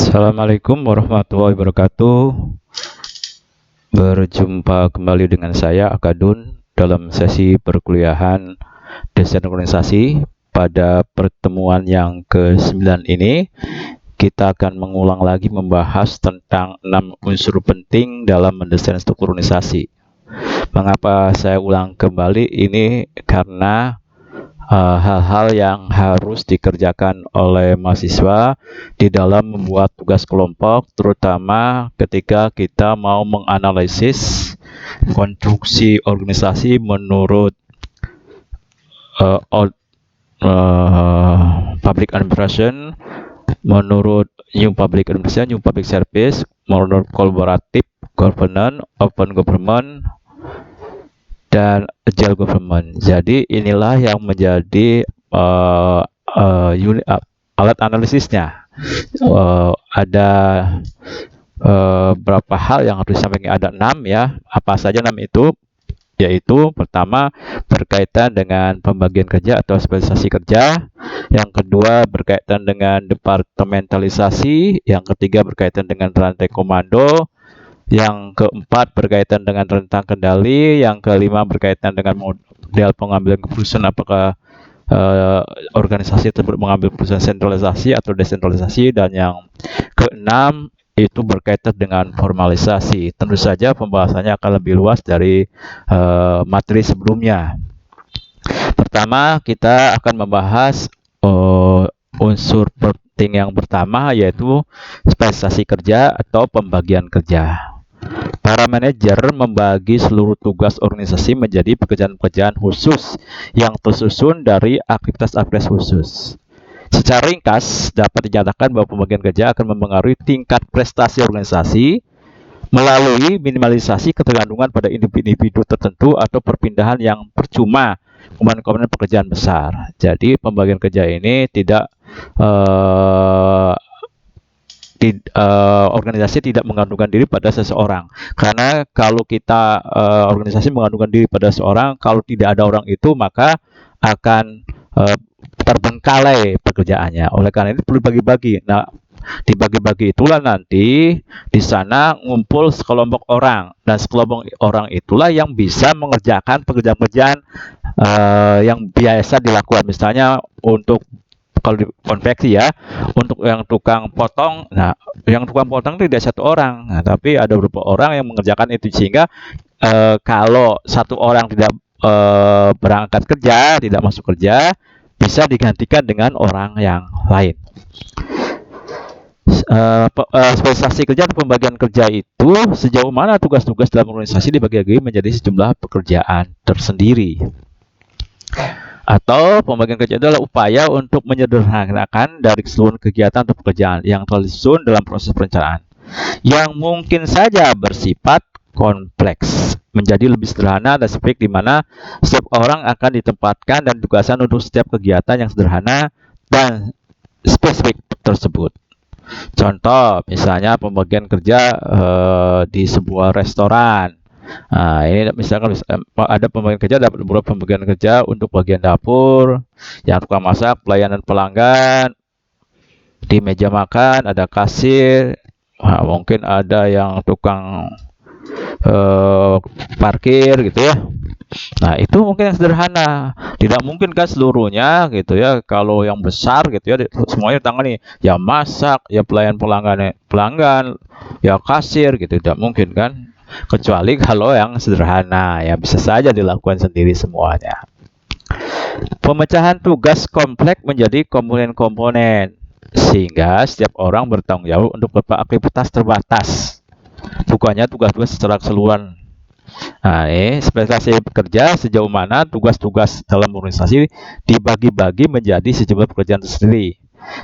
Assalamualaikum warahmatullahi wabarakatuh. Berjumpa kembali dengan saya Akadun dalam sesi perkuliahan desain organisasi. Pada pertemuan yang ke-9 ini kita akan mengulang lagi membahas tentang 6 unsur penting dalam mendesain struktur organisasi. Mengapa saya ulang kembali ini? Karena hal-hal yang harus dikerjakan oleh mahasiswa di dalam membuat tugas kelompok, terutama ketika kita mau menganalisis konstruksi organisasi menurut public administration, menurut new public administration, new public service, menurut collaborative governance, open government, dan agile government. Jadi inilah yang menjadi alat analisisnya. Ada berapa hal yang harus disampaikan, ada 6 ya. Apa saja 6 itu? Yaitu pertama berkaitan dengan pembagian kerja atau spesialisasi kerja, yang kedua berkaitan dengan departementalisasi, yang ketiga berkaitan dengan rantai komando, yang keempat berkaitan dengan rentang kendali, yang kelima berkaitan dengan model pengambilan keputusan, apakah organisasi tersebut mengambil keputusan sentralisasi atau desentralisasi, dan yang keenam itu berkaitan dengan formalisasi. Tentu saja pembahasannya akan lebih luas dari materi sebelumnya. Pertama, kita akan membahas unsur penting yang pertama, yaitu spesialisasi kerja atau pembagian kerja. Para manajer membagi seluruh tugas organisasi menjadi pekerjaan-pekerjaan khusus yang tersusun dari aktivitas-aktivitas khusus. Secara ringkas, dapat dinyatakan bahwa pembagian kerja akan mempengaruhi tingkat prestasi organisasi melalui minimalisasi ketergantungan pada individu tertentu atau perpindahan yang percuma komponen-komponen pekerjaan besar. Jadi pembagian kerja ini tidak organisasi tidak menggantungkan diri pada seseorang, karena kalau kita organisasi menggantungkan diri pada seseorang, kalau tidak ada orang itu maka akan terbengkalai pekerjaannya. Oleh karena itu perlu bagi-bagi. Nah, dibagi-bagi itulah nanti di sana ngumpul sekelompok orang, dan sekelompok orang itulah yang bisa mengerjakan pekerjaan-pekerjaan yang biasa dilakukan. Misalnya untuk kalau di konveksi ya, untuk yang tukang potong, nah yang tukang potong tidak satu orang, nah, tapi ada beberapa orang yang mengerjakan itu, sehingga kalau satu orang tidak berangkat kerja, tidak masuk kerja, bisa digantikan dengan orang yang lain. Spesialisasi kerja atau pembagian kerja itu sejauh mana tugas-tugas dalam organisasi dibagi-bagi menjadi sejumlah pekerjaan tersendiri. Atau pembagian kerja adalah upaya untuk menyederhanakan dari keseluruhan kegiatan atau pekerjaan yang telah disusun dalam proses perencanaan, yang mungkin saja bersifat kompleks menjadi lebih sederhana dan spesifik, di mana setiap orang akan ditempatkan dan ditugaskan untuk setiap kegiatan yang sederhana dan spesifik tersebut. Contoh, misalnya pembagian kerja di sebuah restoran. Nah, ini misalkan ada pembagian kerja, dapat beberapa pembagian kerja untuk bagian dapur, yang tukang masak, pelayanan pelanggan, di meja makan ada kasir, mungkin ada yang tukang parkir gitu ya. Nah, itu mungkin yang sederhana. Tidak mungkin kan seluruhnya gitu ya. Kalau yang besar gitu ya, semuanya ditangani. Ya masak, ya pelayan pelanggan, ya kasir gitu. Tidak mungkin kan. Kecuali kalau yang sederhana, ya bisa saja dilakukan sendiri semuanya. Pemecahan tugas kompleks menjadi komponen-komponen, sehingga setiap orang bertanggung jawab untuk beberapa aktivitas terbatas, bukannya tugas-tugas secara keseluruhan. Nah, ini spesialisasi kerja sejauh mana tugas-tugas dalam organisasi dibagi-bagi menjadi sejumlah pekerjaan tersendiri.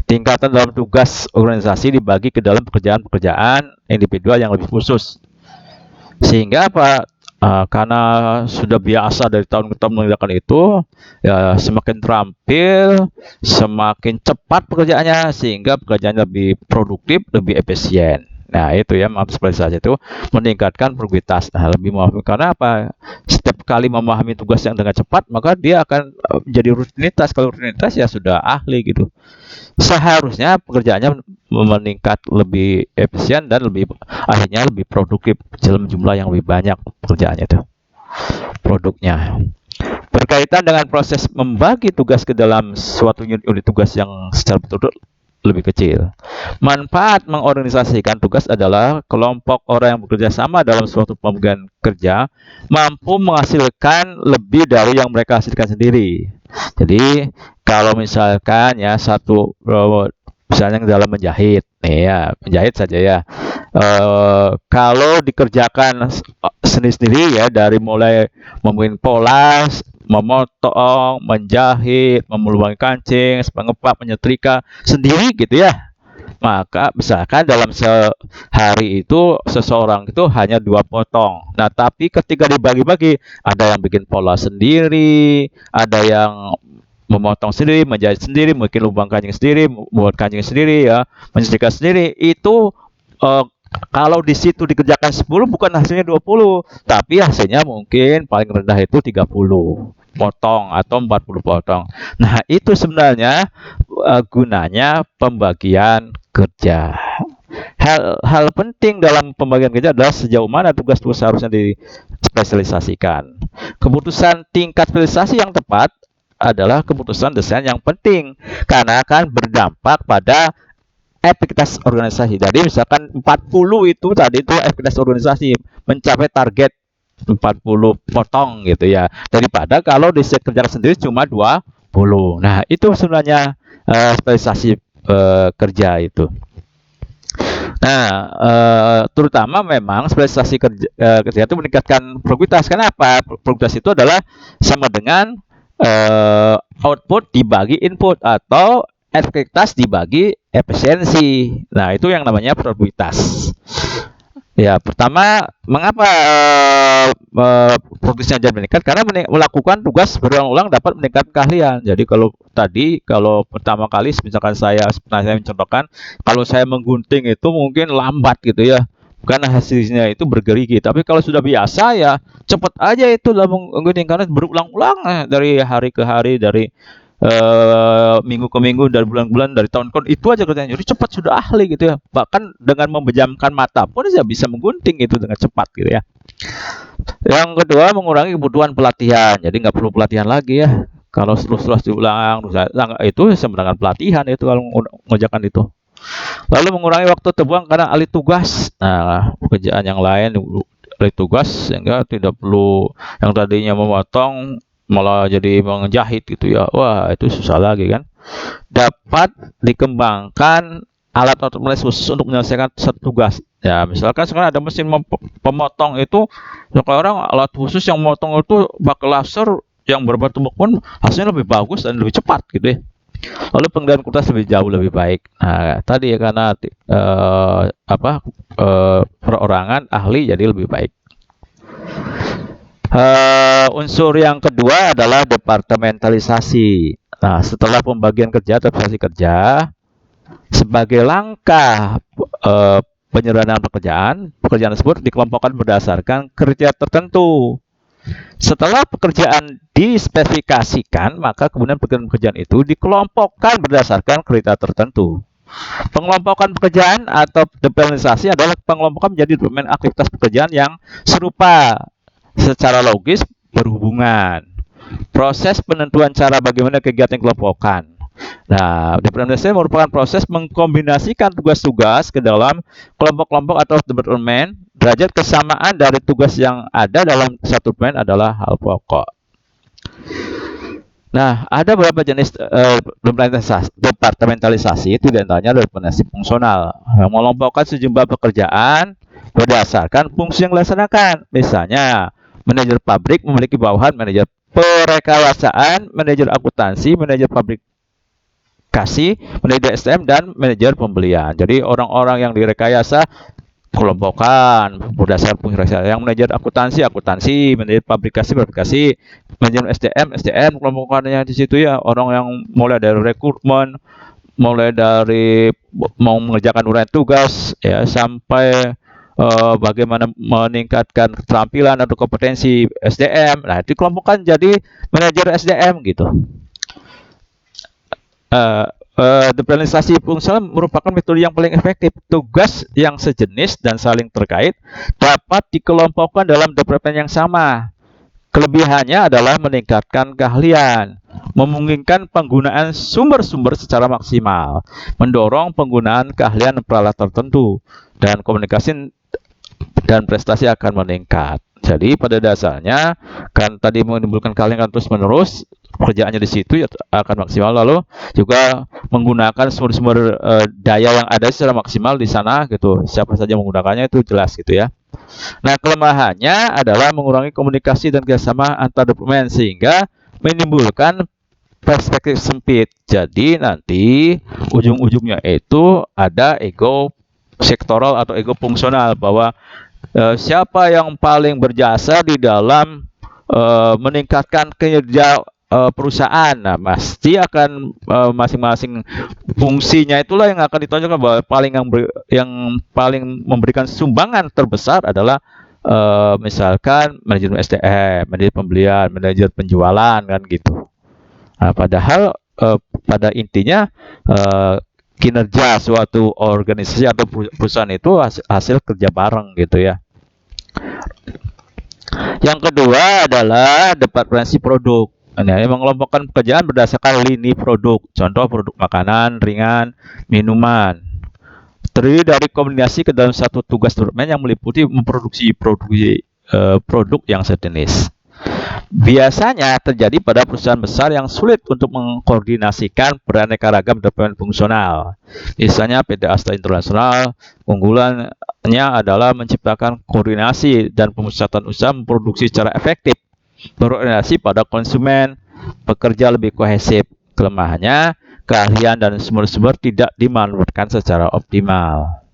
Tingkatan dalam tugas organisasi dibagi ke dalam pekerjaan-pekerjaan individual yang lebih khusus. Sehingga apa? Karena sudah biasa dari tahun ke tahun mengerjakan itu, ya semakin terampil, semakin cepat pekerjaannya, sehingga pekerjaannya lebih produktif, lebih efisien. Nah, itu ya, spesialisasi itu meningkatkan produktivitas. Nah, lebih memahami, karena apa? Setiap kali memahami tugas yang dengan cepat, maka dia akan menjadi rutinitas. Kalau rutinitas ya sudah ahli gitu. Seharusnya pekerjaannya meningkat lebih efisien dan akhirnya lebih produktif dalam jumlah yang lebih banyak pekerjaannya itu, produknya. Berkaitan dengan proses membagi tugas ke dalam suatu unit tugas yang secara betul-betul lebih kecil. Manfaat mengorganisasikan tugas adalah kelompok orang yang bekerja sama dalam suatu pembagian kerja mampu menghasilkan lebih dari yang mereka hasilkan sendiri. Jadi kalau misalkan ya satu misalnya dalam menjahit, nih ya menjahit saja ya. Kalau dikerjakan sendiri-sendiri ya, dari mulai membuat polas, memotong, menjahit, melubangi kancing, mengepak, menyetrika sendiri gitu ya. Maka misalkan dalam sehari itu seseorang itu hanya 2 potong. Nah, tapi ketika dibagi-bagi, ada yang bikin pola sendiri, ada yang memotong sendiri, menjahit sendiri, mungkin lubang kancing sendiri, buat kancing sendiri ya, menyetrika sendiri. Itu eh, kalau di situ dikerjakan 10 bukan hasilnya 20, tapi hasilnya mungkin paling rendah itu 30 potong atau 40 potong. Nah, itu sebenarnya gunanya pembagian kerja. Hal penting dalam pembagian kerja adalah sejauh mana tugas-tugas seharusnya dispesialisasikan. Keputusan tingkat spesialisasi yang tepat adalah keputusan desain yang penting karena akan berdampak pada efektivitas organisasi. Jadi misalkan 40 itu tadi itu efektivitas organisasi mencapai target 40 potong gitu ya, daripada kalau dikerjakan sendiri cuma 20. Nah, itu sebenarnya spesialisasi kerja itu. Nah, terutama memang spesialisasi kerja itu meningkatkan produktivitas. Kenapa? Produktivitas itu adalah sama dengan output dibagi input atau efektivitas dibagi efisiensi. Nah, itu yang namanya produktivitas. Ya, pertama, mengapa produktivitasnya jadi meningkat? Karena melakukan tugas berulang-ulang dapat meningkatkan keahlian. Jadi kalau pertama kali, misalkan saya mencontohkan, kalau saya menggunting itu mungkin lambat gitu ya, karena hasilnya itu bergerigi. Tapi kalau sudah biasa ya cepat aja itu dalam menggunting, karena berulang-ulang dari hari ke hari, dari minggu ke minggu, dari bulan-bulan, dari tahun ke tahun, itu aja kerjanya. Jadi cepat, sudah ahli gitu ya. Bahkan dengan memejamkan mata pun saya bisa menggunting itu dengan cepat gitu ya. Yang kedua, mengurangi kebutuhan pelatihan. Jadi nggak perlu pelatihan lagi ya. Kalau terus diulang, itu sebenarnya pelatihan itu kalau mengerjakan itu. Lalu mengurangi waktu terbuang karena alih tugas. Nah, pekerjaan yang lain alih tugas sehingga tidak perlu yang tadinya memotong malah jadi menjahit gitu ya. Wah, itu susah lagi kan. Dapat dikembangkan alat otomatis khusus untuk menyelesaikan satu tugas. Ya, misalkan sekarang ada mesin pemotong itu, sekarang alat khusus yang memotong itu pakai laser yang berbentuk pun hasilnya lebih bagus dan lebih cepat gitu ya. Lalu pengendalian kualitas lebih jauh lebih baik. Nah, tadi ya karena perorangan ahli jadi lebih baik. Unsur yang kedua adalah departementalisasi. Nah, setelah pembagian kerja atau spesialisasi kerja, sebagai langkah penyederhanaan pekerjaan tersebut dikelompokkan berdasarkan kriteria tertentu. Setelah pekerjaan dispesifikasikan, maka kemudian pekerjaan itu dikelompokkan berdasarkan kriteria tertentu. Pengelompokan pekerjaan atau departementalisasi adalah pengelompokan menjadi domain aktivitas pekerjaan yang serupa, secara logis berhubungan. Proses penentuan cara bagaimana kegiatan kelompokan. Nah, departementalisasi merupakan proses mengkombinasikan tugas-tugas ke dalam kelompok-kelompok atau departemen. Derajat kesamaan dari tugas yang ada dalam satu departemen adalah hal pokok. Nah, ada beberapa jenis departementalisasi, itu diantaranya departementalisasi fungsional, yang mengelompokkan sejumlah pekerjaan berdasarkan fungsi yang dilaksanakan. Misalnya, manajer pabrik memiliki bawahan manajer perekayasaan, manajer akuntansi, manajer pabrikasi, manajer SDM, dan manajer pembelian. Jadi orang-orang yang direkayasa kelompokan berdasarkan fungsi yang manajer akuntansi, manajer pabrikasi, manajer SDM kelompokannya di situ ya, orang yang mulai dari rekrutmen, mulai dari mau mengerjakan uraian tugas ya, sampai bagaimana meningkatkan keterampilan atau kompetensi SDM. Nah, dikelompokkan jadi manajer SDM gitu. Diferensiasi fungsional merupakan metode yang paling efektif. Tugas yang sejenis dan saling terkait dapat dikelompokkan dalam departemen yang sama. Kelebihannya adalah meningkatkan keahlian, memungkinkan penggunaan sumber-sumber secara maksimal, mendorong penggunaan keahlian peralatan tertentu, dan komunikasi dan prestasi akan meningkat. Jadi pada dasarnya kan tadi menimbulkan keahlian kan terus-menerus, pekerjaannya di situ ya akan maksimal, lalu juga menggunakan sumber-sumber daya yang ada secara maksimal di sana gitu. Siapa saja menggunakannya itu jelas gitu ya. Nah, kelemahannya adalah mengurangi komunikasi dan kerjasama antar departemen sehingga menimbulkan perspektif sempit. Jadi nanti ujung-ujungnya itu ada ego sektoral atau ego fungsional, bahwa siapa yang paling berjasa di dalam meningkatkan kinerja perusahaan. Nah, pasti akan masing-masing fungsinya itulah yang akan ditonjolkan, bahwa yang paling memberikan sumbangan terbesar adalah misalkan manajemen SDM, manajemen pembelian, manajemen penjualan kan gitu. Nah, padahal pada intinya kinerja suatu organisasi atau perusahaan itu hasil kerja bareng gitu ya. Yang kedua adalah departemensi produk. Nah, ini mengelompokkan pekerjaan berdasarkan lini produk. Contoh produk makanan, ringan, minuman. Terdiri dari kombinasi ke dalam satu tugas departemen yang meliputi memproduksi produk yang sejenis. Biasanya terjadi pada perusahaan besar yang sulit untuk mengkoordinasikan beraneka ragam departemen fungsional. Misalnya PT Asta Internasional, unggulannya adalah menciptakan koordinasi dan pemusatan usaha memproduksi secara efektif, berorientasi pada konsumen, bekerja lebih kohesif. Kelemahannya, keahlian dan sumber-sumber tidak dimanfaatkan secara optimal.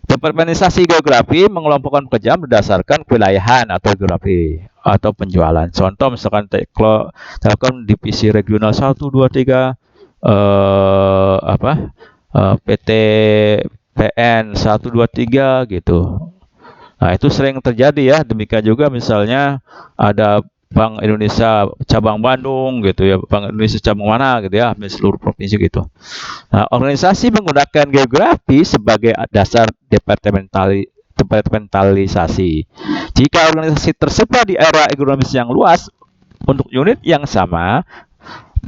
Departemenisasi geografi mengelompokkan pekerjaan berdasarkan kewilayahan atau geografi atau penjualan. Contoh misalkan Telkom divisi regional 1 2 3 PT PN 1 2 3 gitu. Nah, itu sering terjadi ya. Demikian juga misalnya ada Bank Indonesia cabang Bandung gitu ya, Bank Indonesia cabang mana gitu ya, di seluruh provinsi gitu. Nah, organisasi menggunakan geografi sebagai dasar departementalisasi. Jika organisasi tersebar di area ekonomis yang luas untuk unit yang sama,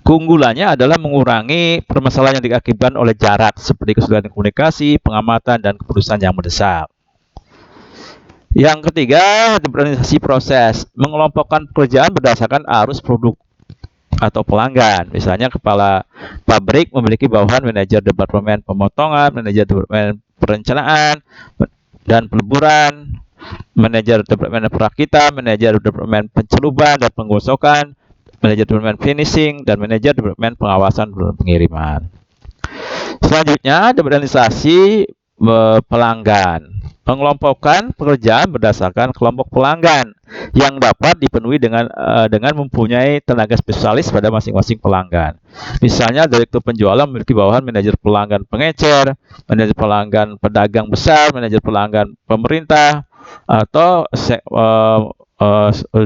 keunggulannya adalah mengurangi permasalahan yang diakibatkan oleh jarak seperti kesulitan komunikasi, pengamatan, dan keputusan yang mendesak. Yang ketiga, departementalisasi proses, mengelompokkan pekerjaan berdasarkan arus produk atau pelanggan. Misalnya kepala pabrik memiliki bawahan manajer departemen pemotongan, manajer departemen perencanaan dan peleburan, manajer departemen perakitan, manajer departemen penceluban dan penggosokan, manajer departemen finishing, dan manajer departemen pengawasan dan pengiriman. Selanjutnya, departementalisasi pelanggan, mengelompokkan pekerjaan berdasarkan kelompok pelanggan yang dapat dipenuhi dengan mempunyai tenaga spesialis pada masing-masing pelanggan. Misalnya direktur penjualan memiliki bawahan manajer pelanggan pengecer, manajer pelanggan pedagang besar, manajer pelanggan pemerintah, atau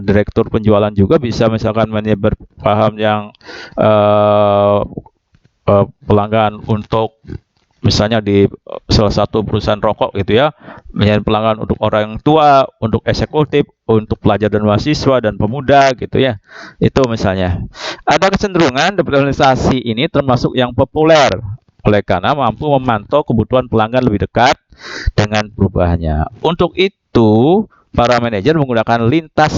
direktur penjualan juga bisa misalkan manajer paham yang pelanggan untuk misalnya di salah satu perusahaan rokok gitu ya, menjadi pelanggan untuk orang tua, untuk eksekutif, untuk pelajar dan mahasiswa dan pemuda gitu ya. Itu misalnya. Ada kecenderungan departementalisasi ini termasuk yang populer oleh karena mampu memantau kebutuhan pelanggan lebih dekat dengan perubahannya. Untuk itu, para manajer menggunakan lintas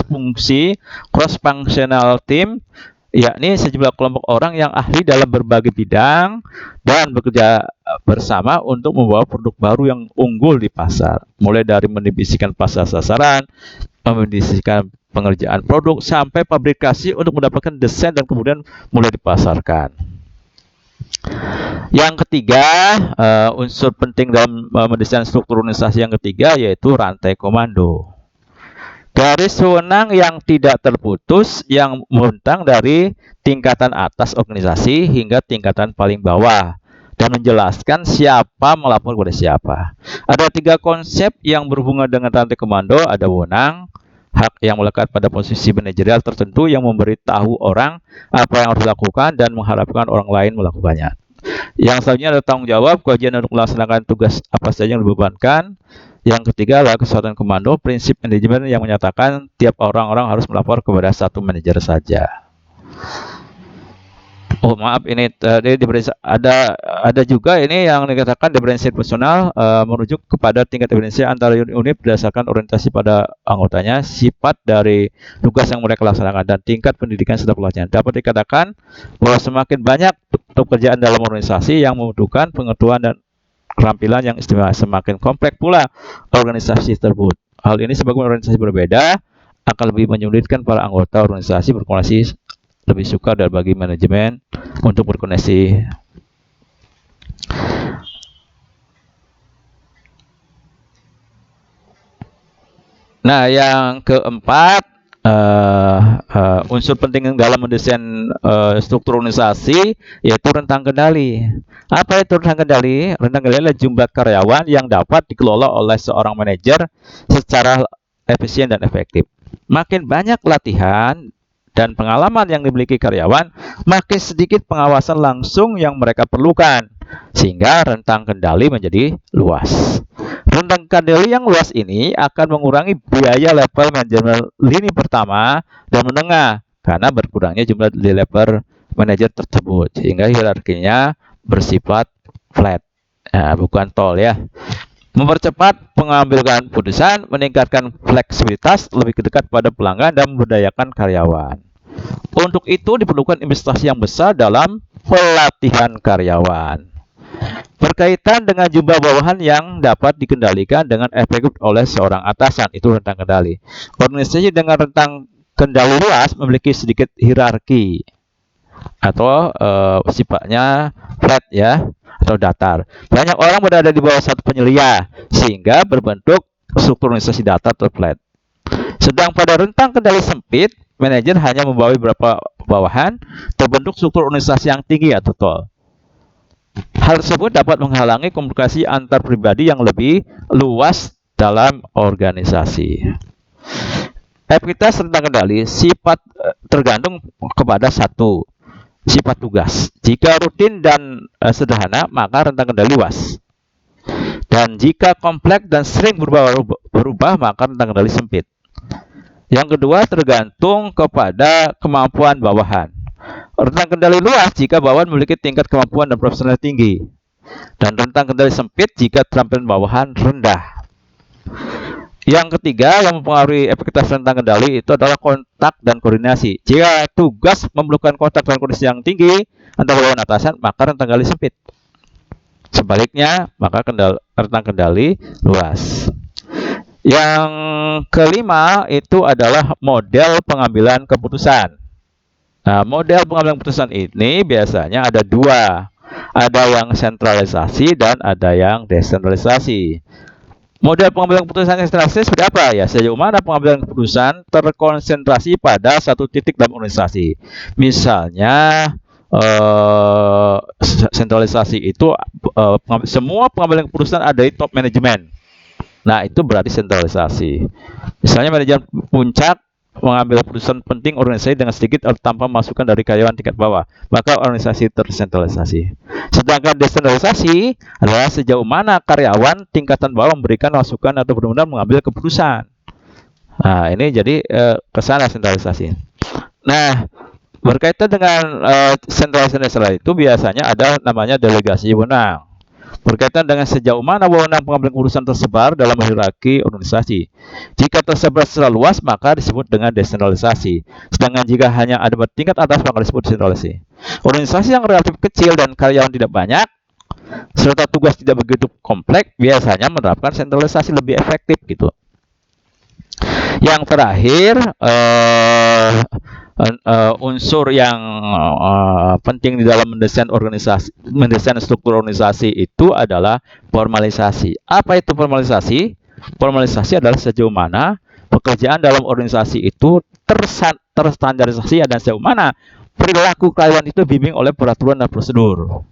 fungsi, cross functional team, yakni sejumlah kelompok orang yang ahli dalam berbagai bidang dan bekerja bersama untuk membawa produk baru yang unggul di pasar. Mulai dari mendefinisikan pasar sasaran, mendefinisikan pengerjaan produk, sampai pabrikasi untuk mendapatkan desain dan kemudian mulai dipasarkan. Yang ketiga, unsur penting dalam mendesain struktur organisasi yang ketiga yaitu rantai komando. Garis wewenang yang tidak terputus yang membentang dari tingkatan atas organisasi hingga tingkatan paling bawah dan menjelaskan siapa melapor kepada siapa. Ada 3 konsep yang berhubungan dengan rantai komando, ada wewenang, hak yang melekat pada posisi manajerial tertentu yang memberitahu orang apa yang harus dilakukan dan mengharapkan orang lain melakukannya. Yang selanjutnya adalah tanggung jawab, kewajiban untuk melaksanakan tugas apa saja yang dibebankan. Yang ketiga adalah kesatuan komando, prinsip manajemen yang menyatakan tiap orang-orang harus melapor kepada satu manajer saja. Oh maaf, ini tadi ada juga ini yang dikatakan diferensiasi personal merujuk kepada tingkat diferensiasi antara unit berdasarkan orientasi pada anggotanya, sifat dari tugas yang mereka laksanakan, dan tingkat pendidikan serta pelatihan. Dapat dikatakan bahwa semakin banyak pekerjaan dalam organisasi yang membutuhkan pengetahuan dan keterampilan yang istimewa, semakin kompleks pula organisasi tersebut. Hal ini sebagaimana organisasi berbeda akan lebih menyulitkan para anggota organisasi berkoordinasi, lebih sukar dan bagi manajemen untuk berkoordinasi. Nah, yang keempat, unsur penting dalam mendesain struktur organisasi yaitu rentang kendali. Apa itu rentang kendali? Rentang kendali adalah jumlah karyawan yang dapat dikelola oleh seorang manajer secara efisien dan efektif. Makin banyak latihan dan pengalaman yang dimiliki karyawan, makin sedikit pengawasan langsung yang mereka perlukan, sehingga rentang kendali menjadi luas. Rentang kendali yang luas ini akan mengurangi biaya level manajemen lini pertama dan menengah karena berkurangnya jumlah di level manajer tersebut, sehingga hierarkinya bersifat flat, bukan tall ya. Mempercepat pengambilan keputusan, meningkatkan fleksibilitas, lebih dekat pada pelanggan, dan memberdayakan karyawan. Untuk itu diperlukan investasi yang besar dalam pelatihan karyawan. Berkaitan dengan jumlah bawahan yang dapat dikendalikan dengan efektif oleh seorang atasan, itu rentang kendali. Organisasi dengan rentang kendali luas memiliki sedikit hierarki atau sifatnya flat ya, atau datar. Banyak orang berada di bawah satu penyelia sehingga berbentuk struktur organisasi datar atau flat. Sedang pada rentang kendali sempit, manajer hanya membawahi beberapa bawahan, terbentuk struktur organisasi yang tinggi atau tall. Hal tersebut dapat menghalangi komunikasi antar pribadi yang lebih luas dalam organisasi. Efektivitas rentang kendali sifat tergantung kepada satu, sifat tugas. Jika rutin dan sederhana, maka rentang kendali luas. Dan jika kompleks dan sering berubah, maka rentang kendali sempit. Yang kedua, tergantung kepada kemampuan bawahan. Rentang kendali luas jika bawahan memiliki tingkat kemampuan dan profesional tinggi. Dan rentang kendali sempit jika keterampilan bawahan rendah. Yang ketiga, yang mempengaruhi efektivitas rentang kendali itu adalah kontak dan koordinasi. Jika tugas memerlukan kontak dan koordinasi yang tinggi antara bawahan atasan, maka rentang kendali sempit. Sebaliknya, maka rentang kendali luas. Yang kelima itu adalah model pengambilan keputusan. Nah, model pengambilan keputusan ini biasanya ada dua. Ada yang sentralisasi dan ada yang desentralisasi. Model pengambilan keputusan sentralisasi seperti apa ya? Sejauh mana pengambilan keputusan terkonsentrasi pada satu titik dalam organisasi. Misalnya sentralisasi itu semua pengambilan keputusan ada di top manajemen. Nah, itu berarti sentralisasi. Misalnya manajer puncak mengambil keputusan penting organisasi dengan sedikit atau tanpa masukan dari karyawan tingkat bawah, maka organisasi tersentralisasi. Sedangkan desentralisasi adalah sejauh mana karyawan tingkatan bawah memberikan masukan atau benar-benar mengambil keputusan. Nah, ini jadi kesana sentralisasi. Nah, berkaitan dengan sentralisasi itu biasanya ada namanya delegasi wewenang. Berkaitan dengan sejauh mana wewenang pengambilan keputusan tersebar dalam hierarki organisasi. Jika tersebar secara luas, maka disebut dengan desentralisasi. Sedangkan jika hanya ada tingkat atas, maka disebut desentralisasi. Organisasi yang relatif kecil dan karyawan tidak banyak, serta tugas tidak begitu kompleks, biasanya menerapkan sentralisasi lebih efektif gitu. Yang terakhir, unsur yang penting di dalam mendesain struktur organisasi itu adalah formalisasi. Apa itu formalisasi? Formalisasi adalah sejauh mana pekerjaan dalam organisasi itu terstandarisasi dan sejauh mana perilaku karyawan itu dibimbing oleh peraturan dan prosedur.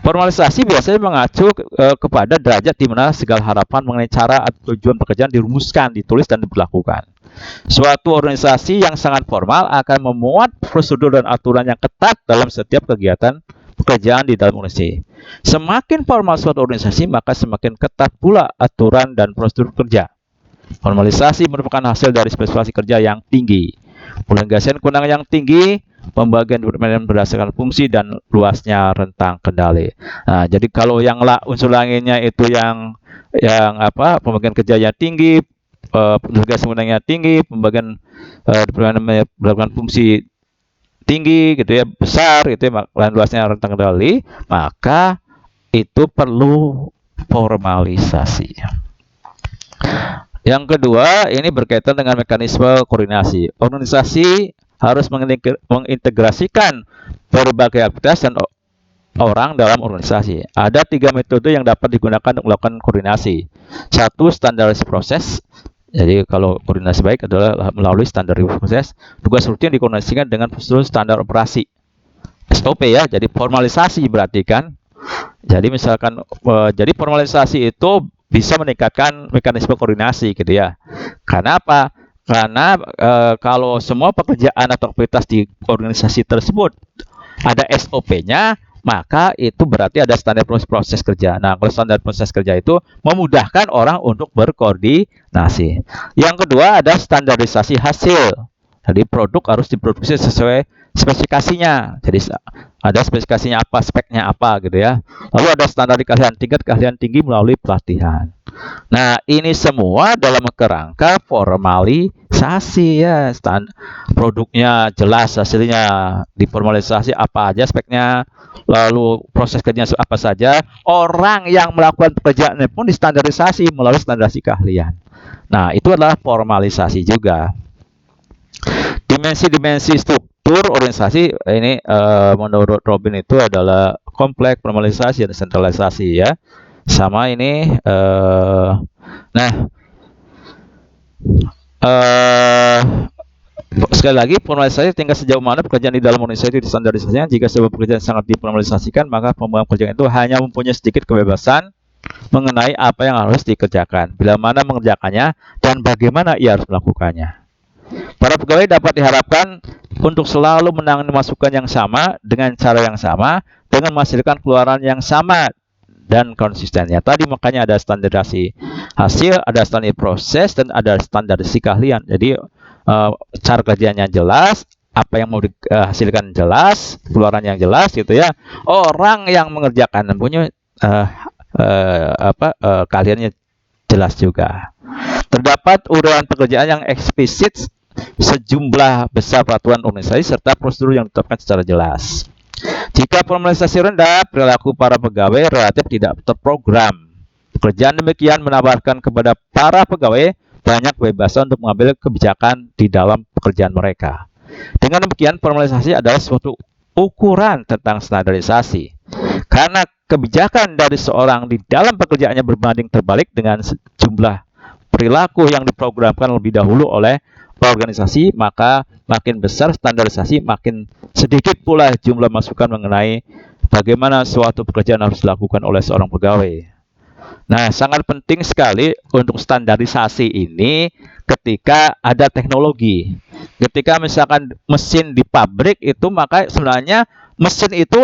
Formalisasi biasanya mengacu kepada derajat di mana segala harapan mengenai cara atau tujuan pekerjaan dirumuskan, ditulis, dan diberlakukan. Suatu organisasi yang sangat formal akan memuat prosedur dan aturan yang ketat dalam setiap kegiatan pekerjaan di dalam organisasi. Semakin formal suatu organisasi, maka semakin ketat pula aturan dan prosedur kerja. Formalisasi merupakan hasil dari spesifikasi kerja yang tinggi, penegasan kewenangan yang tinggi, pembagian departemen berdasarkan fungsi dan luasnya rentang kendali. Nah, jadi kalau yang unsur lainnya itu yang pembagian kerjanya tinggi, penegasan kewenangannya tinggi, pembagian berdasarkan fungsi tinggi gitu ya, besar gitu ya, dan luasnya rentang kendali, maka itu perlu formalisasi. Yang kedua, ini berkaitan dengan mekanisme koordinasi. Organisasi harus mengintegrasikan berbagai aktivitas dan orang dalam organisasi. Ada 3 metode yang dapat digunakan untuk melakukan koordinasi. 1, standarisasi proses. Jadi kalau koordinasi baik adalah melalui standarisasi proses. Tugas rutin dikoordinasikan dengan prosedur standar operasi. SOP ya. Jadi formalisasi berarti kan. Jadi misalkan jadi formalisasi itu bisa meningkatkan mekanisme koordinasi gitu ya. Karena apa? Karena kalau semua pekerjaan atau aktivitas di organisasi tersebut ada SOP-nya, maka itu berarti ada standar proses kerja. Nah, kalau standar proses kerja itu memudahkan orang untuk berkoordinasi. Yang kedua ada standarisasi hasil. Jadi produk harus diproduksi sesuai spesifikasinya. Jadi ada spesifikasinya apa, speknya apa gitu ya. Lalu ada standar keahlian tinggi melalui pelatihan. Nah, ini semua dalam kerangka formalisasi ya. Produknya jelas, hasilnya diformalisasi apa aja speknya, lalu proses kerjanya apa saja. Orang yang melakukan pekerjaannya pun distandarisasi melalui standarisasi keahlian. Nah, itu adalah formalisasi juga. Dimensi-dimensi struktur organisasi ini menurut Robin itu adalah kompleks, formalisasi, dan sentralisasi ya. Sama ini sekali lagi, formalisasi tingkat sejauh mana pekerjaan di dalam organisasi itu distandarisasikan. Jika sebuah pekerjaan sangat diformalisasikan, maka pembuat pekerjaan itu hanya mempunyai sedikit kebebasan mengenai apa yang harus dikerjakan, bila mana mengerjakannya, dan bagaimana ia harus melakukannya. Para pegawai dapat diharapkan untuk selalu menangani masukan yang sama dengan cara yang sama, dengan menghasilkan keluaran yang sama dan konsistennya. Tadi makanya ada standarisasi hasil, ada standarisasi proses, dan ada standarisasi keahlian. Jadi cara kerjanya jelas, apa yang mau dihasilkan jelas, keluaran yang jelas gitu ya. Orang yang mengerjakan punya keahliannya jelas juga. Terdapat uraian pekerjaan yang eksplisit, sejumlah besar peraturan organisasi serta prosedur yang ditetapkan secara jelas. Jika formalisasi rendah, perilaku para pegawai relatif tidak terprogram. Pekerjaan demikian menawarkan kepada para pegawai banyak kebebasan untuk mengambil kebijakan di dalam pekerjaan mereka. Dengan demikian, formalisasi adalah suatu ukuran tentang standarisasi. Karena kebijakan dari seorang di dalam pekerjaannya berbanding terbalik dengan sejumlah perilaku yang diprogramkan lebih dahulu oleh organisasi, maka makin besar standarisasi, makin sedikit pula jumlah masukan mengenai bagaimana suatu pekerjaan harus dilakukan oleh seorang pegawai. Nah, sangat penting sekali untuk standarisasi ini ketika ada teknologi. Ketika misalkan mesin di pabrik itu, maka sebenarnya mesin itu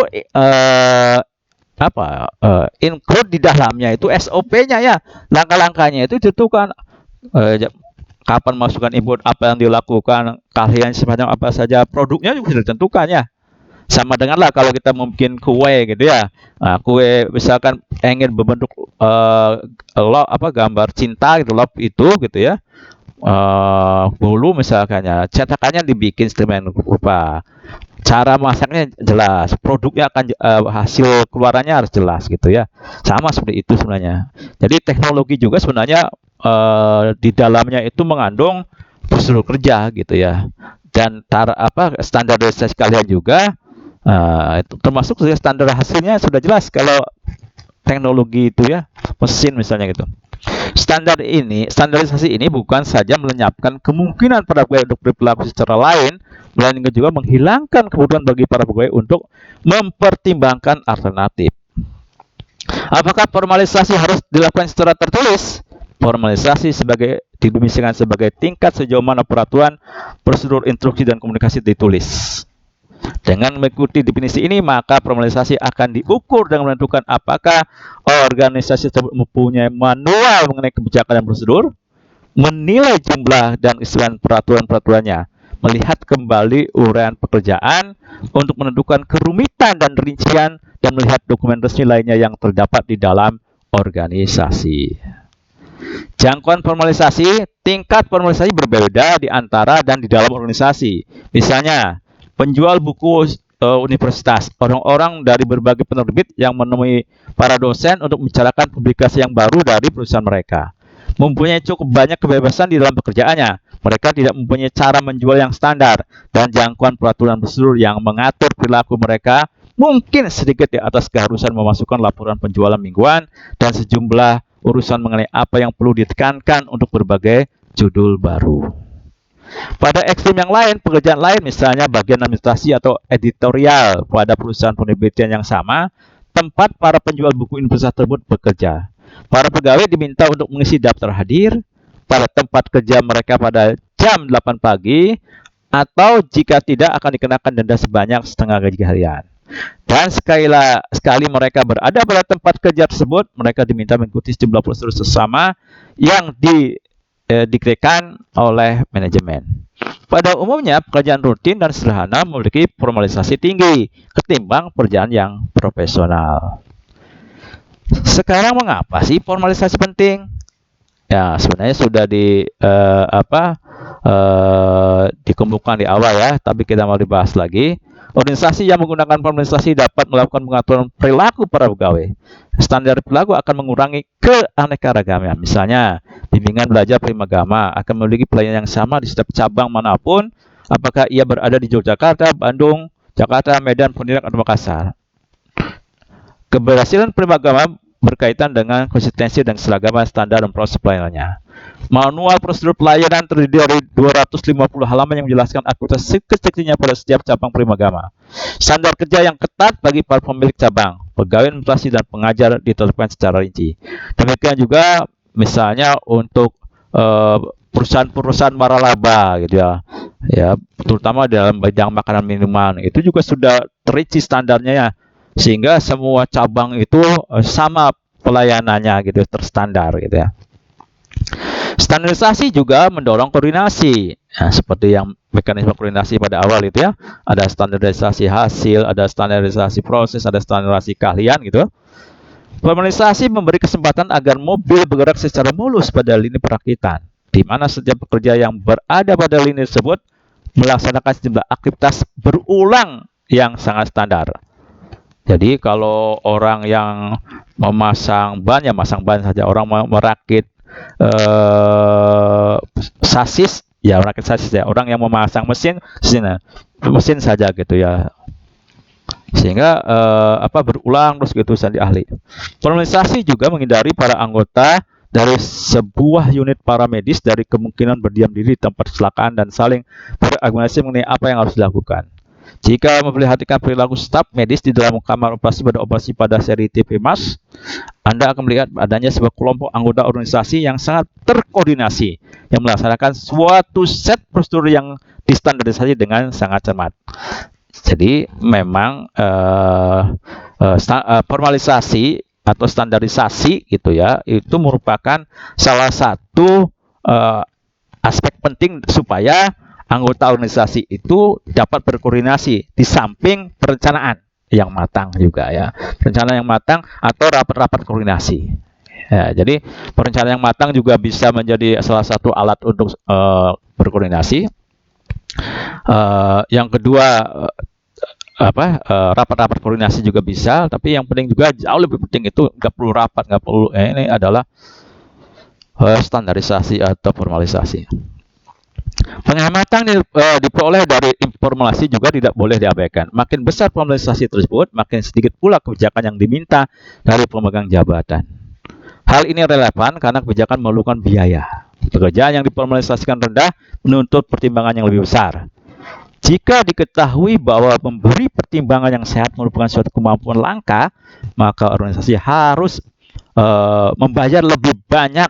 include di dalamnya itu SOP-nya ya. Langkah-langkahnya itu ditentukan. Kapan masukkan input, apa yang dilakukan, keahlian semacam apa saja, produknya juga sudah ditentukan ya. Sama denganlah kalau kita mungkin kue gitu ya. Nah, kue misalkan ingin berbentuk gambar cinta gitu, love itu gitu ya. Bulu misalkan ya, cetakannya dibikin sedemikian rupa. Cara masaknya jelas, produknya akan hasil keluarannya harus jelas gitu ya. Sama seperti itu sebenarnya. Jadi teknologi juga sebenarnya di dalamnya itu mengandung prosedur kerja gitu ya. Dan standarisasi kalian juga itu termasuk standar hasilnya sudah jelas kalau teknologi itu ya, mesin misalnya gitu. Standarisasi ini bukan saja melenyapkan kemungkinan para pegawai untuk berperilaku secara lain, melainkan juga menghilangkan kebutuhan bagi para pegawai untuk mempertimbangkan alternatif. Apakah formalisasi harus dilakukan secara tertulis? Formalisasi didefinisikan sebagai tingkat sejauh mana peraturan, prosedur, instruksi, dan komunikasi ditulis. Dengan mengikuti definisi ini, maka formalisasi akan diukur dengan menentukan apakah organisasi tersebut mempunyai manual mengenai kebijakan dan prosedur, menilai jumlah dan isian peraturan-peraturannya, melihat kembali uraian pekerjaan untuk menentukan kerumitan dan rincian, dan melihat dokumen resmi lainnya yang terdapat di dalam organisasi. Jangkauan formalisasi, tingkat formalisasi berbeda di antara dan di dalam organisasi. Misalnya, penjual buku universitas, orang-orang dari berbagai penerbit yang menemui para dosen untuk membicarakan publikasi yang baru dari perusahaan mereka. Mempunyai cukup banyak kebebasan di dalam pekerjaannya. Mereka tidak mempunyai cara menjual yang standar, dan jangkauan peraturan prosedur yang mengatur perilaku mereka mungkin sedikit di atas keharusan memasukkan laporan penjualan mingguan dan sejumlah urusan mengenai apa yang perlu ditekankan untuk berbagai judul baru. Pada ekstrem yang lain, pekerjaan lain, misalnya bagian administrasi atau editorial pada perusahaan penerbitan yang sama, tempat para penjual buku universitas tersebut bekerja. Para pegawai diminta untuk mengisi daftar hadir pada tempat kerja mereka pada jam 8 pagi, atau jika tidak akan dikenakan denda sebanyak setengah gaji harian. Dan sekali mereka berada pada tempat kerja tersebut, mereka diminta mengikuti sejumlah prosedur sesama yang didiktekan oleh manajemen. Pada umumnya, pekerjaan rutin dan sederhana memiliki formalisasi tinggi ketimbang pekerjaan yang profesional. Sekarang mengapa sih formalisasi penting? Ya, sebenarnya sudah dikemukakan di awal ya, tapi kita mau dibahas lagi. Organisasi yang menggunakan formalisasi dapat melakukan pengaturan perilaku para pegawai. Standar perilaku akan mengurangi keanekaragaman. Misalnya, bimbingan belajar primagama akan memiliki pelayanan yang sama di setiap cabang manapun, apakah ia berada di Yogyakarta, Bandung, Jakarta, Medan, Pontianak, atau Makassar. Keberhasilan primagama berkaitan dengan konsistensi dan keseragaman standar dan proses pelayanannya. Manual prosedur pelayanan terdiri dari 250 halaman yang menjelaskan aktivitas sekecil-kecilnya pada setiap cabang primagama. Standar kerja yang ketat bagi para pemilik cabang, pegawai administrasi, dan pengajar ditetapkan secara rinci. Demikian juga misalnya untuk perusahaan-perusahaan waralaba gitu ya, terutama dalam bidang makanan minuman, itu juga sudah terinci standarnya ya, sehingga semua cabang itu sama pelayanannya gitu, terstandar gitu ya. Standarisasi juga mendorong koordinasi. Nah, seperti yang mekanisme koordinasi pada awal itu ya, ada standarisasi hasil, ada standarisasi proses, ada standarisasi keahlian gitu. Formalisasi memberi kesempatan agar mobil bergerak secara mulus pada lini perakitan, di mana setiap pekerja yang berada pada lini tersebut melaksanakan sejumlah aktivitas berulang yang sangat standar. Jadi kalau orang yang memasang ban, ya masang ban saja. Orang merakit sasis, ya merakit sasis ya. Orang yang memasang mesin saja gitu ya. Sehingga berulang terus gitu saja ahli. Formalisasi juga menghindari para anggota dari sebuah unit paramedis dari kemungkinan berdiam diri di tempat kecelakaan dan saling berargumentasi mengenai apa yang harus dilakukan. Jika memperhatikan perilaku staf medis di dalam kamar operasi pada seri TV MAS, Anda akan melihat adanya sebuah kelompok anggota organisasi yang sangat terkoordinasi, yang melaksanakan suatu set prosedur yang distandarisasi dengan sangat cermat. Jadi memang formalisasi atau standarisasi gitu ya, itu merupakan salah satu aspek penting supaya anggota organisasi itu dapat berkoordinasi di samping perencanaan yang matang juga ya. Perencanaan yang matang atau rapat-rapat koordinasi. Ya, jadi perencanaan yang matang juga bisa menjadi salah satu alat untuk berkoordinasi. Yang kedua rapat-rapat koordinasi juga bisa, tapi yang penting juga jauh lebih penting itu nggak perlu rapat, nggak perlu ini adalah standarisasi atau formalisasi. Pengamatan diperoleh dari informasi juga tidak boleh diabaikan. Makin besar formalisasi tersebut, makin sedikit pula kebijakan yang diminta dari pemegang jabatan. Hal ini relevan karena kebijakan memerlukan biaya. Pekerjaan yang diformalisasikan rendah menuntut pertimbangan yang lebih besar. Jika diketahui bahwa memberi pertimbangan yang sehat merupakan suatu kemampuan langka, maka organisasi harus membayar lebih banyak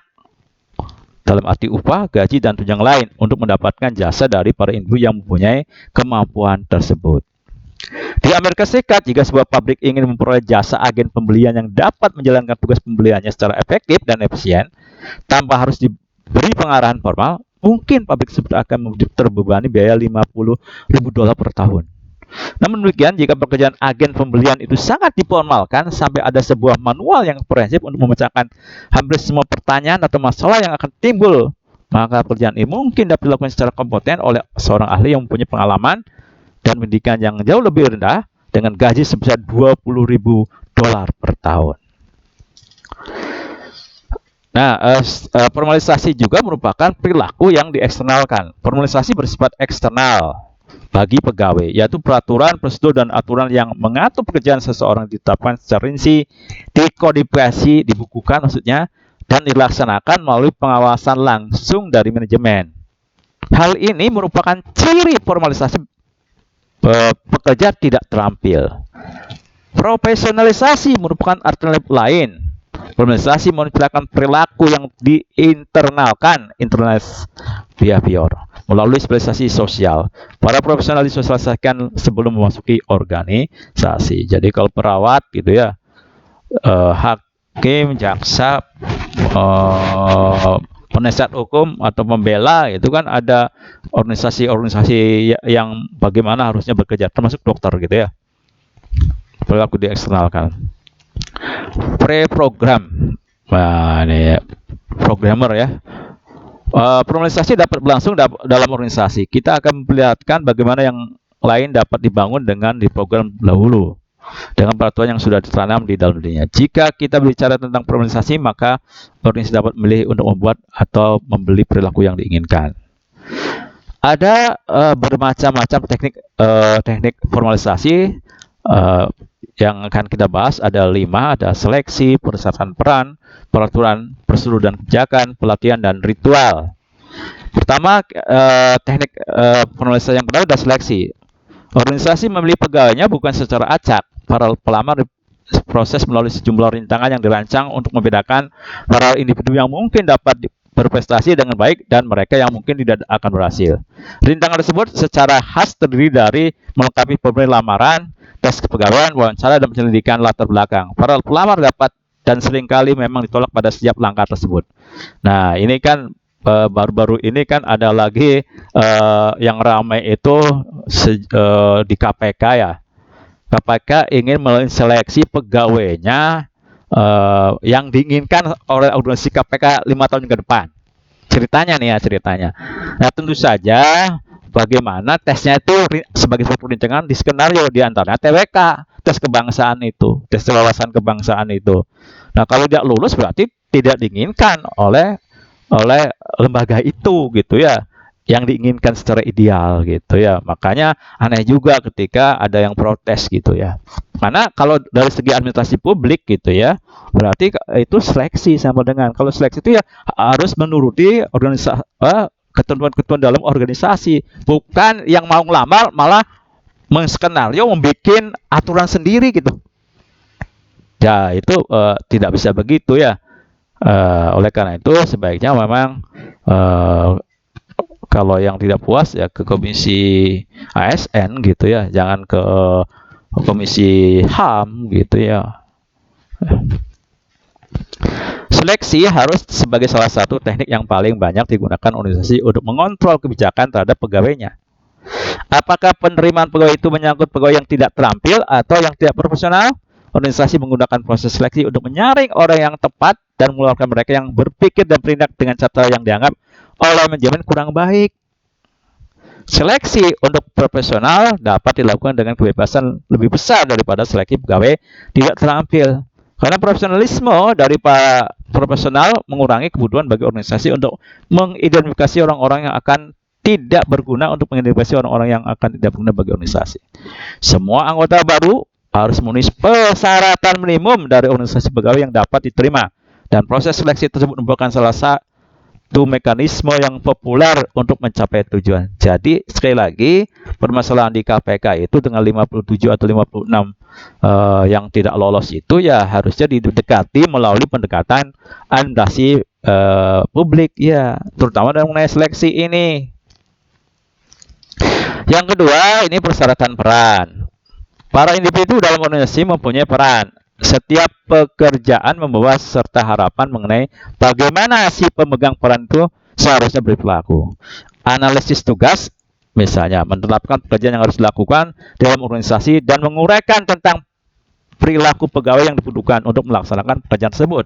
dalam arti upah, gaji, dan tunjangan lain untuk mendapatkan jasa dari para individu yang mempunyai kemampuan tersebut. Di Amerika Serikat, jika sebuah pabrik ingin memperoleh jasa agen pembelian yang dapat menjalankan tugas pembeliannya secara efektif dan efisien, tanpa harus diberi pengarahan formal, mungkin pabrik tersebut akan terbebani biaya $50.000 per tahun. Namun demikian, jika pekerjaan agen pembelian itu sangat diformalkan sampai ada sebuah manual yang komprehensif untuk memecahkan hampir semua pertanyaan atau masalah yang akan timbul, maka pekerjaan ini mungkin dapat dilakukan secara kompeten oleh seorang ahli yang mempunyai pengalaman dan pendidikan yang jauh lebih rendah dengan gaji sebesar $20.000 per tahun. Nah, formalisasi juga merupakan perilaku yang dieksternalkan. Formalisasi bersifat eksternal bagi pegawai, yaitu peraturan, prosedur, dan aturan yang mengatur pekerjaan seseorang ditetapkan secara rinci, dikodifikasi, dibukukan maksudnya, dan dilaksanakan melalui pengawasan langsung dari manajemen. Hal ini merupakan ciri formalisasi pekerja tidak terampil. Profesionalisasi merupakan alternatif lain. Formalisasi menciptakan perilaku yang diinternalkan, internalis behavior, melalui spesialisasi sosial. Para profesional disosialisasikan sebelum memasuki organisasi. Jadi kalau perawat gitu ya, hakim, jaksa, penasihat hukum atau pembela, itu kan ada organisasi-organisasi yang bagaimana harusnya bekerja, termasuk dokter gitu ya. Perilaku dieksternalkan. Preprogram, nah ini programmer ya. Formalisasi dapat berlangsung dalam organisasi. Kita akan memperlihatkan bagaimana yang lain dapat dibangun dengan diprogram dahulu dengan peraturan yang sudah ditanam di dalam dirinya. Jika kita bicara tentang formalisasi, maka organisasi dapat memilih untuk membuat atau membeli perilaku yang diinginkan. Ada bermacam-macam teknik formalisasi yang akan kita bahas. Ada 5, ada seleksi, persyaratan peran, peraturan, prosedur dan kebijakan, pelatihan, dan ritual. Pertama, teknik formalisasi yang pertama adalah seleksi. Organisasi memilih pegawainya bukan secara acak. Para pelamar proses melalui sejumlah rintangan yang dirancang untuk membedakan para individu yang mungkin dapat berprestasi dengan baik dan mereka yang mungkin tidak akan berhasil. Rintangan tersebut secara khas terdiri dari melengkapi pemberian lamaran, tes kepegawaian, wawancara, dan penyelidikan latar belakang. Para pelamar dapat dan seringkali memang ditolak pada setiap langkah tersebut. Nah, ini kan baru-baru ini kan ada lagi yang ramai itu di KPK ya. KPK ingin menseleksi pegawainya yang diinginkan oleh organisasi KPK 5 tahun ke depan. Ceritanya nih ya, ceritanya. Nah, tentu saja bagaimana tesnya itu sebagai suatu rintangan di skenario, di antaranya TWK, tes kebangsaan itu, tes wawasan kebangsaan itu. Nah, kalau tidak lulus berarti tidak diinginkan oleh lembaga itu gitu ya, yang diinginkan secara ideal gitu ya. Makanya aneh juga ketika ada yang protes gitu ya. Karena kalau dari segi administrasi publik gitu ya, berarti itu seleksi sama dengan, kalau seleksi itu ya harus menuruti organisasi ketentuan-ketentuan dalam organisasi, bukan yang mau ngelamar malah menskenario membuat aturan sendiri gitu. Ya itu tidak bisa begitu ya. Oleh karena itu sebaiknya memang kalau yang tidak puas ya ke komisi ASN gitu ya, jangan ke komisi HAM gitu ya. Seleksi harus sebagai salah satu teknik yang paling banyak digunakan organisasi untuk mengontrol kebijakan terhadap pegawainya. Apakah penerimaan pegawai itu menyangkut pegawai yang tidak terampil atau yang tidak profesional? Organisasi menggunakan proses seleksi untuk menyaring orang yang tepat dan mengeluarkan mereka yang berpikir dan bertindak dengan cara yang dianggap oleh manajemen kurang baik. Seleksi untuk profesional dapat dilakukan dengan kebebasan lebih besar daripada seleksi pegawai tidak terampil. Karena profesionalisme dari para profesional mengurangi kebutuhan bagi organisasi untuk mengidentifikasi orang-orang yang akan tidak berguna, untuk mengidentifikasi orang-orang yang akan tidak berguna bagi organisasi. Semua anggota baru harus memenuhi persyaratan minimum dari organisasi pegawai yang dapat diterima. Dan proses seleksi tersebut merupakan salah satu mekanisme yang populer untuk mencapai tujuan. Jadi sekali lagi, permasalahan di KPK itu dengan 57 atau 56 yang tidak lolos itu ya harusnya didekati melalui pendekatan administrasi publik ya, terutama dalam mengenai seleksi ini. Yang kedua, ini persyaratan peran. Para individu dalam organisasi mempunyai peran. Setiap pekerjaan membawa serta harapan mengenai bagaimana si pemegang peran itu seharusnya berperilaku. Analisis tugas, misalnya menerapkan pekerjaan yang harus dilakukan dalam organisasi dan menguraikan tentang perilaku pegawai yang dibutuhkan untuk melaksanakan pekerjaan tersebut.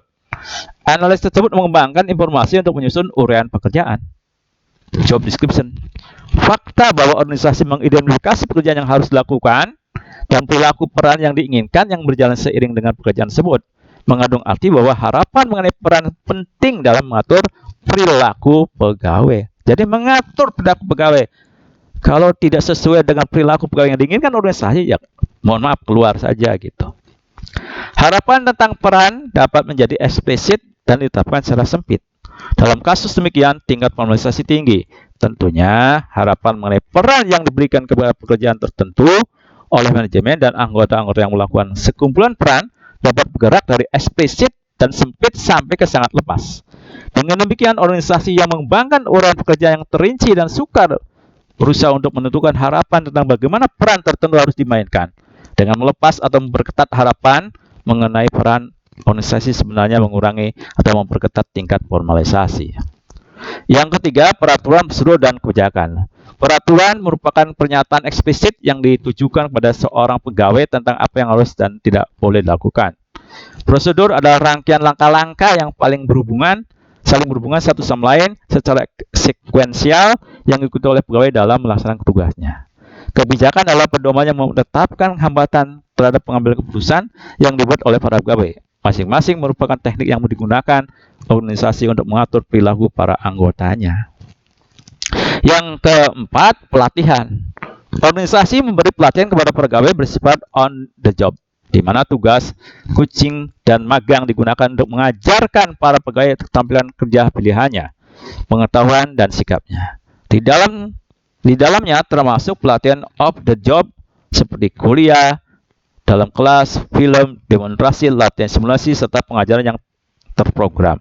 Analisis tersebut mengembangkan informasi untuk menyusun uraian pekerjaan. Job description. Fakta bahwa organisasi mengidentifikasi pekerjaan yang harus dilakukan dan perilaku peran yang diinginkan yang berjalan seiring dengan pekerjaan tersebut mengandung arti bahwa harapan mengenai peran penting dalam mengatur perilaku pegawai. Jadi mengatur perilaku pegawai. Kalau tidak sesuai dengan perilaku pegawai yang diinginkan organisasi, ya mohon maaf keluar saja gitu. Harapan tentang peran dapat menjadi eksplisit dan ditetapkan secara sempit. Dalam kasus demikian, tingkat formalisasi tinggi. Tentunya, harapan mengenai peran yang diberikan kepada pekerjaan tertentu oleh manajemen dan anggota-anggota yang melakukan sekumpulan peran dapat bergerak dari eksplisit dan sempit sampai ke sangat lepas. Dengan demikian, organisasi yang mengembangkan uraian pekerjaan yang terinci dan sukar berusaha untuk menentukan harapan tentang bagaimana peran tertentu harus dimainkan. Dengan melepas atau memperketat harapan mengenai peran, organisasi sebenarnya mengurangi atau memperketat tingkat formalisasi. Yang ketiga, peraturan, prosedur, dan kebijakan. Peraturan merupakan pernyataan eksplisit yang ditujukan kepada seorang pegawai tentang apa yang harus dan tidak boleh dilakukan. Prosedur adalah rangkaian langkah-langkah yang saling berhubungan satu sama lain secara sekuensial yang diikuti oleh pegawai dalam melaksanakan tugasnya. Kebijakan adalah pedoman yang menetapkan hambatan terhadap pengambilan keputusan yang dibuat oleh para pegawai. Masing-masing merupakan teknik yang digunakan organisasi untuk mengatur perilaku para anggotanya. Yang keempat, pelatihan. Organisasi memberi pelatihan kepada pegawai bersifat on the job, di mana tugas, coaching, dan magang digunakan untuk mengajarkan para pegawai keterampilan kerja pilihannya, pengetahuan, dan sikapnya. Di dalamnya termasuk pelatihan off the job seperti kuliah, dalam kelas, film, demonstrasi, latihan simulasi, serta pengajaran yang terprogram.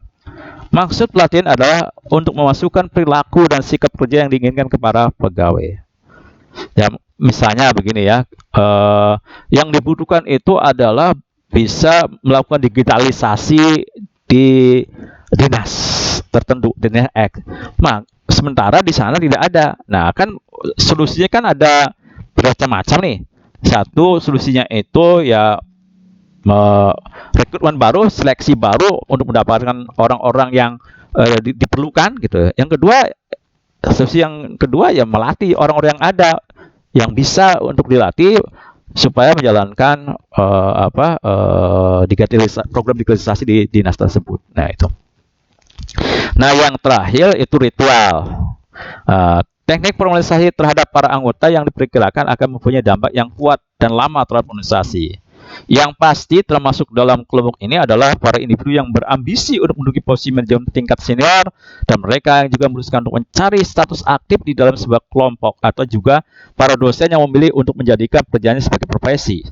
Maksud pelatihan adalah untuk memasukkan perilaku dan sikap kerja yang diinginkan kepada pegawai. Ya, misalnya begini ya, yang dibutuhkan itu adalah bisa melakukan digitalisasi di dinas tertentu, dinas X. Sementara di sana tidak ada. Nah, kan solusinya kan ada bermacam-macam nih. Satu solusinya itu ya rekrutmen baru, seleksi baru untuk mendapatkan orang-orang yang diperlukan gitu. Yang kedua, solusi yang kedua ya melatih orang-orang yang ada yang bisa untuk dilatih supaya menjalankan program digitalisasi di dinas tersebut. Nah itu. Nah yang terakhir itu ritual. Teknik formalisasi terhadap para anggota yang diperkirakan akan mempunyai dampak yang kuat dan lama terhadap organisasi. Yang pasti termasuk dalam kelompok ini adalah para individu yang berambisi untuk menduduki posisi manajemen tingkat senior dan mereka yang juga berusaha untuk mencari status aktif di dalam sebuah kelompok atau juga para dosen yang memilih untuk menjadikan pekerjaannya sebagai profesi.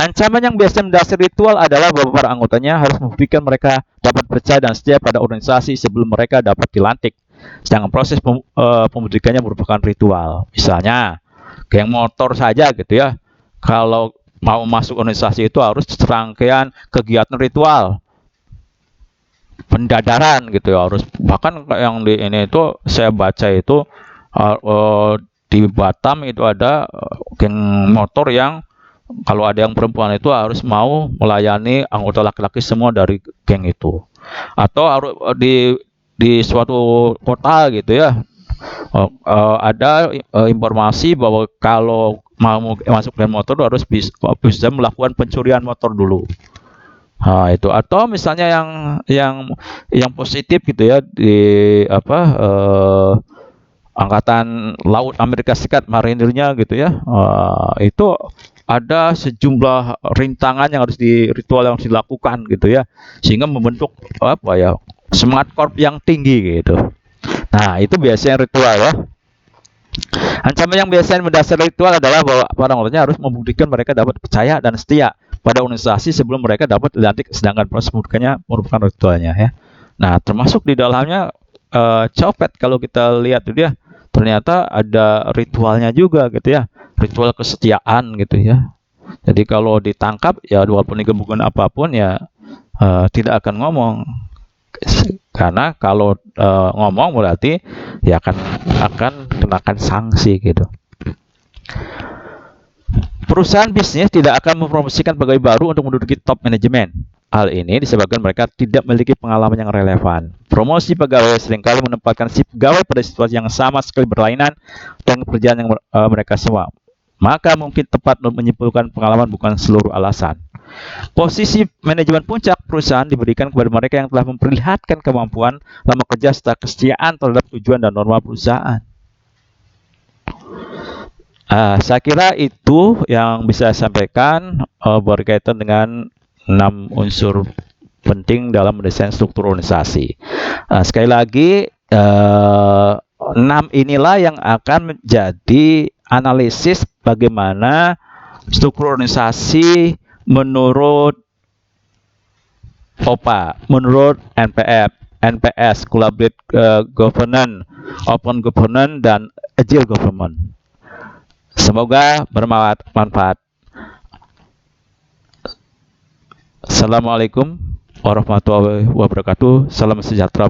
Ancaman yang biasa mendasari ritual adalah bahwa para anggotanya harus membuktikan mereka dapat percaya dan setia pada organisasi sebelum mereka dapat dilantik. Sedangkan proses pembentukannya merupakan ritual. Misalnya, geng motor saja gitu ya. Kalau mau masuk organisasi itu harus serangkaian kegiatan ritual. Pendadaran gitu ya, harus bahkan yang di ini itu saya baca itu di Batam itu ada geng motor yang kalau ada yang perempuan itu harus mau melayani anggota laki-laki semua dari geng itu. Atau harus di suatu kota gitu ya, ada informasi bahwa kalau mau masuk geng motor harus bisa melakukan pencurian motor dulu. Nah, itu atau misalnya yang positif gitu ya di Angkatan Laut Amerika Serikat marinirnya gitu ya, itu ada sejumlah rintangan yang harus ritual yang harus dilakukan gitu ya, sehingga membentuk semangat korp yang tinggi gitu. Nah, itu biasanya ritual ya. Ancaman yang biasanya mendasar ritual adalah bahwa para anggotanya harus membuktikan mereka dapat percaya dan setia pada organisasi sebelum mereka dapat dilantik, sedangkan proses pembuktiannya merupakan ritualnya ya. Nah, termasuk di dalamnya copet, kalau kita lihat itu ya, ternyata ada ritualnya juga gitu ya, ritual kesetiaan gitu ya. Jadi kalau ditangkap ya walaupun digebukin apapun ya tidak akan ngomong, karena kalau ngomong berarti ya akan kenakan sanksi gitu. Perusahaan bisnis tidak akan mempromosikan pegawai baru untuk menduduki top manajemen. Hal ini disebabkan mereka tidak memiliki pengalaman yang relevan. Promosi pegawai seringkali menempatkan si pegawai pada situasi yang sama sekali berlainan dengan pekerjaan yang mereka semua. Maka mungkin tepat menyimpulkan pengalaman bukan seluruh alasan. Posisi manajemen puncak perusahaan diberikan kepada mereka yang telah memperlihatkan kemampuan lama kerja serta kesetiaan terhadap tujuan dan norma perusahaan. Saya kira itu yang bisa saya sampaikan berkaitan dengan 6 unsur penting dalam mendesain struktur organisasi. Sekali lagi, 6 inilah yang akan menjadi analisis bagaimana struktur organisasi menurut OPA, menurut NPS, Collaborative Governance, Open Governance, dan Agile Government. Semoga bermanfaat. Assalamualaikum warahmatullahi wabarakatuh. Salam sejahtera.